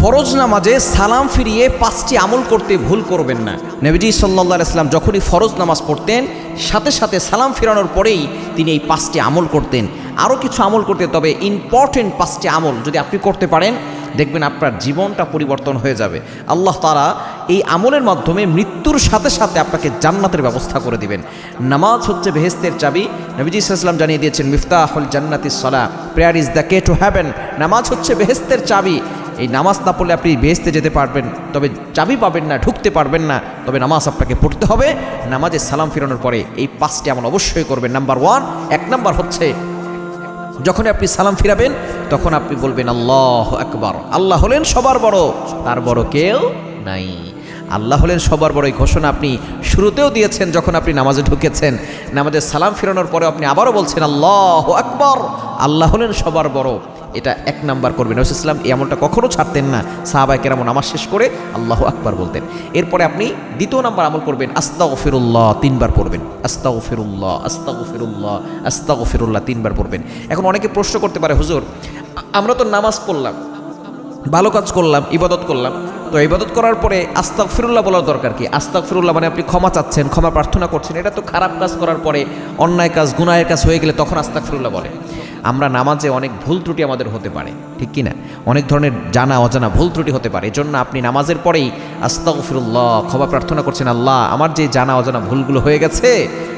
ফরজ নামাজে সালাম ফিরিয়ে 5টি আমল করতে ভুল করবেন না। নবীজি সাল্লাল্লাহু আলাইহি ওয়াসাল্লাম যখনই ফরজ নামাজ পড়তেন সাথে সাথে সালাম ফিরানোর পরেই তিনি এই 5টি আমল করতেন। আরও কিছু আমল করতেন, তবে ইম্পর্টেন্ট 5টি আমল যদি আপনি করতে পারেন দেখবেন আপনার জীবনটা পরিবর্তন হয়ে যাবে। আল্লাহ তাআলা এই আমলের মাধ্যমে মৃত্যুর সাথে সাথে আপনাকে জান্নাতের ব্যবস্থা করে দিবেন। নামাজ হচ্ছে বেহেশতের চাবি। নবীজি সাল্লাল্লাহু আলাইহি ওয়াসাল্লাম জানিয়ে দিয়েছেন, মিফতাহুল জান্নাতিস সালাহ, prayer is the key to heaven. নামাজ হচ্ছে বেহেশতের চাবি। এই নামাজ না পড়লে আপনি বেহেশতে যেতে পারবেন, তবে চাবি পাবেন না, ঢুকতে পারবেন না। তবে নামাজ আপনাকে পড়তে হবে। নামাজে সালাম ফিরানোর পরে এই 5টি আমল অবশ্যই করবেন। নাম্বার 1, 1 নাম্বার হচ্ছে যখন আপনি সালাম ফিরাবেন তখন আপনি বলবেন আল্লাহু আকবার। আল্লাহ হলেন সবার বড়, তার বড় কেউ নাই। আল্লাহ হলেন সবার বড়, এই ঘোষণা আপনি শুরুতেও দিয়েছেন যখন আপনি নামাজে ঢুকেছেন। নামাজে সালাম ফিরানোর পরে আপনি আবারও বলছেন আল্লাহু আকবার, আল্লাহ হলেন সবার বড়। এটা 1 নাম্বার করবেন। রাসূল সাল্লাল্লাহু আলাইহি ওয়াসাল্লাম এই আমলটা কখনো ছাড়তেন না। সাহাবায়ে কেরাম নামাজ শেষ করে আল্লাহু আকবার বলতেন। এরপরে আপনি 2 নাম্বার আমল করবেন, আস্তাগফিরুল্লাহ 3 বার পড়বেন। আস্তাগফিরুল্লাহ, আস্তাগফিরুল্লাহ, আস্তাগফিরুল্লাহ 3 বার পড়বেন। এখন অনেকে প্রশ্ন করতে পারে, হুজুর আমরা তো নামাজ পড়লাম, ভালো কাজ করলাম, ইবাদত করলাম, তো ইবাদত করার পরে আস্তাগফিরুল্লাহ বলার দরকার কি? আস্তাগফিরুল্লাহ মানে আপনি ক্ষমা চাচ্ছেন, ক্ষমা প্রার্থনা করছেন। এটা তো খারাপ কাজ করার পরে, অন্যায় কাজ, গুনাহের কাজ হয়ে গেলে তখন আস্তাগফিরুল্লাহ বলে। আমরা নামাজে অনেক ভুল ত্রুটি আমাদের হতে পারে, ঠিক কি না? অনেক ধরনের জানা অজানা ভুল ত্রুটি হতে পারে। এজন্য আপনি নামাজের পরেই আস্তাগফিরুল্লাহ ক্ষমা প্রার্থনা করছেন, আল্লাহ আমার যে জানা অজানা ভুলগুলো হয়ে গেছে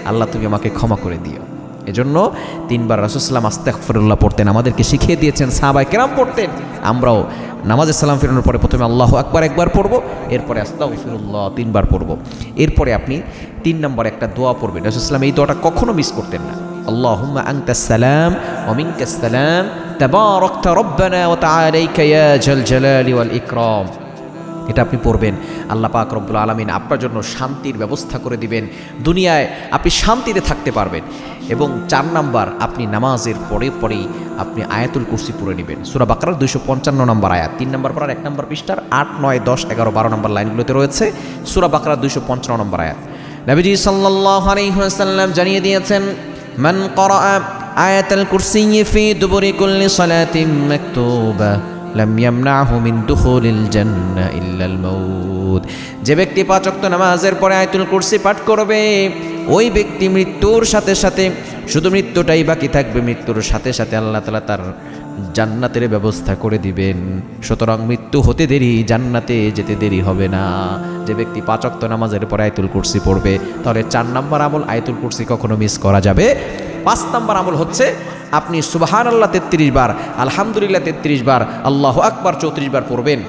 আল্লাহ তুমি আমাকে ক্ষমা করে দিও। এজন্য 3 বার রাসূল সাল্লাল্লাহু আলাইহি ওয়াসাল্লাম আস্তাগফিরুল্লাহ পড়তেন, আমাদেরকে শিখিয়ে দিয়েছেন, সাহাবায়ে কেরাম পড়তেন। আমরাও নামাজে সালাম ফিরানোর পরে প্রথমে আল্লাহু আকবার 1 বার পড়ব, এরপরে আস্তাগফিরুল্লাহ 3 বার পড়ব। এরপরে আপনি 3 নম্বর একটা দোয়া পড়বেন। রাসূল সাল্লাল্লাহু আলাইহি ওয়াসাল্লাম এই দোয়াটা কখনো মিস করতেন না। আল্লাহুম্মা আনতাস সালাম ওয়া মিনকাস সালাম তাবারাকতা রব্বানা ওয়া তাআলাইকা ইয়া জাল জালালি ওয়াল ইকরাম। এটা আপনি পড়বেন। আল্লাহ পাক রব্বুল আলামিন আপনার জন্য শান্তির ব্যবস্থা করে দিবেন, দুনিয়ায় আপনি শান্তিতে থাকতে পারবেন। এবং 4 নাম্বার, আপনি নামাজের পরেই আপনি আয়াতুল কুরসি পড়ে নেবেন। সূরা বাকারার 255 নম্বর আয়াত, 3 নম্বর পারার 1 নম্বর পৃষ্ঠার 8, 9, 10, 11, 12 নম্বর লাইনগুলোতে রয়েছে সূরা বাকারার 255 নম্বর আয়াত। নবীজি সাল্লাল্লাহু আলাইহি ওয়াসাল্লাম জানিয়ে দিয়েছেন, মান ক্বারাআ আয়াতুল কুরসি ফি দুবুরি কুল্লি সালাতিন মাকতুবা লাম ইয়ামনাহু মিন দুখুলিল জান্নাহ ইল্লাল মাউত। যে ব্যক্তি 5 ওয়াক্ত নামাজের পরে আয়াতুল কুরসি পাঠ করবে, ওই ব্যক্তি মৃত্যুর সাথে সাথে, শুধু মৃত্যুটাই বাকি থাকবে, মৃত্যুর সাথে সাথে আল্লাহ তাআলা তার জান্নাতের ব্যবস্থা করে দিবেন। সুতরাং মৃত্যু হতে দেরি, জান্নাতে যেতে দেরি হবে না। যে ব্যক্তি 5 ওয়াক্ত নামাজের পরে আয়াতুল কুরসি পড়বে, তাহলে 4 নম্বর আমল আয়াতুল কুরসি কখনো মিস করা যাবে। 5 নম্বর আমল হচ্ছে আপনি সুবহানাল্লাহ 33 বার, আলহামদুলিল্লাহ 33 বার, আল্লাহু আকবার 34 বার পড়বেন।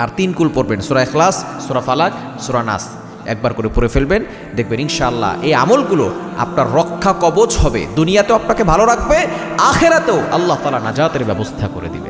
আর 3 কুল পড়বেন, সূরা ইখলাস, সূরা ফালাক, সূরা নাস 1 বার করে পড়ে ফেলবেন। দেখবেন ইনশাআল্লাহ এই আমলগুলো আপনার রক্ষা কবচ হবে। দুনিয়াতেও আপনাকে ভালো রাখবে, আখিরাতেও আল্লাহ তাআলা নাজাতের ব্যবস্থা করে দিবেন।